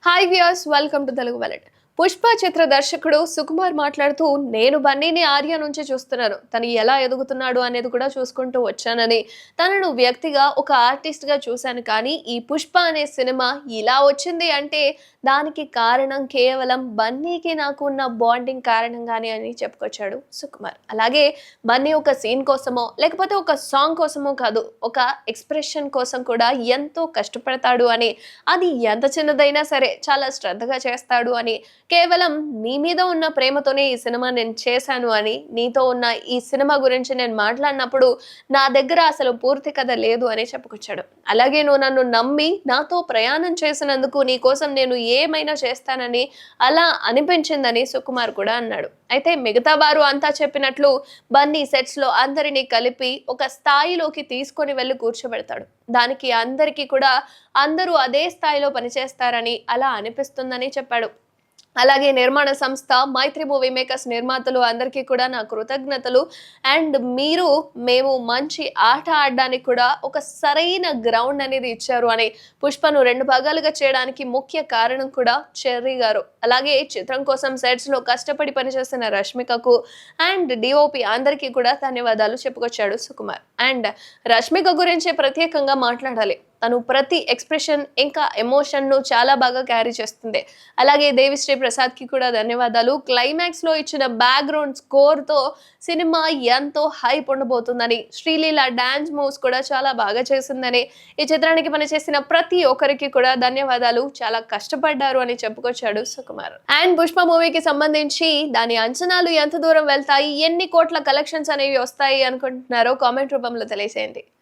Hi viewers, welcome to Telugu వెలెట్. పుష్ప చిత్ర దర్శకుడు సుకుమార్ మాట్లాడుతూ, నేను బన్నీని ఆర్య నుంచి చూస్తున్నాను, తను ఎలా ఎదుగుతున్నాడు అనేది కూడా చూసుకుంటూ వచ్చానని, తనను వ్యక్తిగా ఒక ఆర్టిస్ట్ గా చూశాను, కానీ ఈ పుష్ప అనే సినిమా ఇలా వచ్చింది అంటే దానికి కారణం కేవలం బన్నీకి నాకు ఉన్న బాండింగ్ కారణంగానే అని చెప్పుకొచ్చాడు సుకుమార్. అలాగే బన్నీ ఒక సీన్ కోసమో లేకపోతే ఒక సాంగ్ కోసమో కాదు, ఒక ఎక్స్ప్రెషన్ కోసం కూడా ఎంతో కష్టపడతాడు అని, అది ఎంత చిన్నదైనా సరే చాలా శ్రద్ధగా చేస్తాడు అని, కేవలం నీ మీద ఉన్న ప్రేమతోనే ఈ సినిమా నేను చేశాను అని, నీతో ఉన్న ఈ సినిమా గురించి నేను మాట్లాడినప్పుడు నా దగ్గర అసలు పూర్తి కథ లేదు అని చెప్పుకొచ్చాడు. అలాగే నువ్వు నన్ను నమ్మి నాతో ప్రయాణం చేసినందుకు నీ కోసం నేను ఏమైనా చేస్తానని అలా అనిపించిందని సుకుమార్ కూడా అన్నాడు. అయితే మిగతా వారు అంతా చెప్పినట్లు బన్నీ సెట్స్ లో అందరినీ కలిపి ఒక స్థాయిలోకి తీసుకొని వెళ్ళి కూర్చోబెడతాడు. దానికి అందరికీ కూడా అందరూ అదే స్థాయిలో పనిచేస్తారని అలా అనిపిస్తుందని చెప్పాడు. అలాగే నిర్మాణ సంస్థ మైత్రి మూవీ మేకర్స్ నిర్మాతలు అందరికీ కూడా నా కృతజ్ఞతలు. అండ్ మేము మంచి ఆట ఆడడానికి కూడా ఒక సరైన గ్రౌండ్ అనేది ఇచ్చారు అని, పుష్పను 2 భాగాలుగా చేయడానికి ముఖ్య కారణం కూడా చెర్రీ గారు. అలాగే చిత్రం కోసం సెట్స్ లో కష్టపడి పనిచేసిన రష్మికకు అండ్ డిఓపి అందరికీ కూడా ధన్యవాదాలు చెప్పుకొచ్చాడు సుకుమార్. అండ్ రష్మిక గురించి ప్రత్యేకంగా మాట్లాడాలి. తను ప్రతి ఎక్స్ప్రెషన్ ఇంకా ఎమోషన్ ను చాలా బాగా క్యారీ చేస్తుంది. అలాగే దేవిశ్రీ ప్రసాద్ కి కూడా ధన్యవాదాలు. క్లైమాక్స్ లో ఇచ్చిన బ్యాక్గ్రౌండ్ స్కోర్ తో సినిమా ఎంతో హైప్ ఉండబోతుందని, శ్రీలీల డాన్స్ మూవ్స్ కూడా చాలా బాగా చేసిందని, ఈ చిత్రానికి పనిచేసిన ప్రతి ఒక్కరికి కూడా ధన్యవాదాలు, చాలా కష్టపడ్డారు అని చెప్పుకొచ్చాడు సుకుమార్. అండ్ పుష్ప మూవీకి సంబంధించి దాని అంచనాలు ఎంత దూరం వెళ్తాయి, ఎన్ని కోట్ల కలెక్షన్స్ అనేవి వస్తాయి అనుకుంటున్నారో కామెంట్ రూపంలో తెలియజేయండి.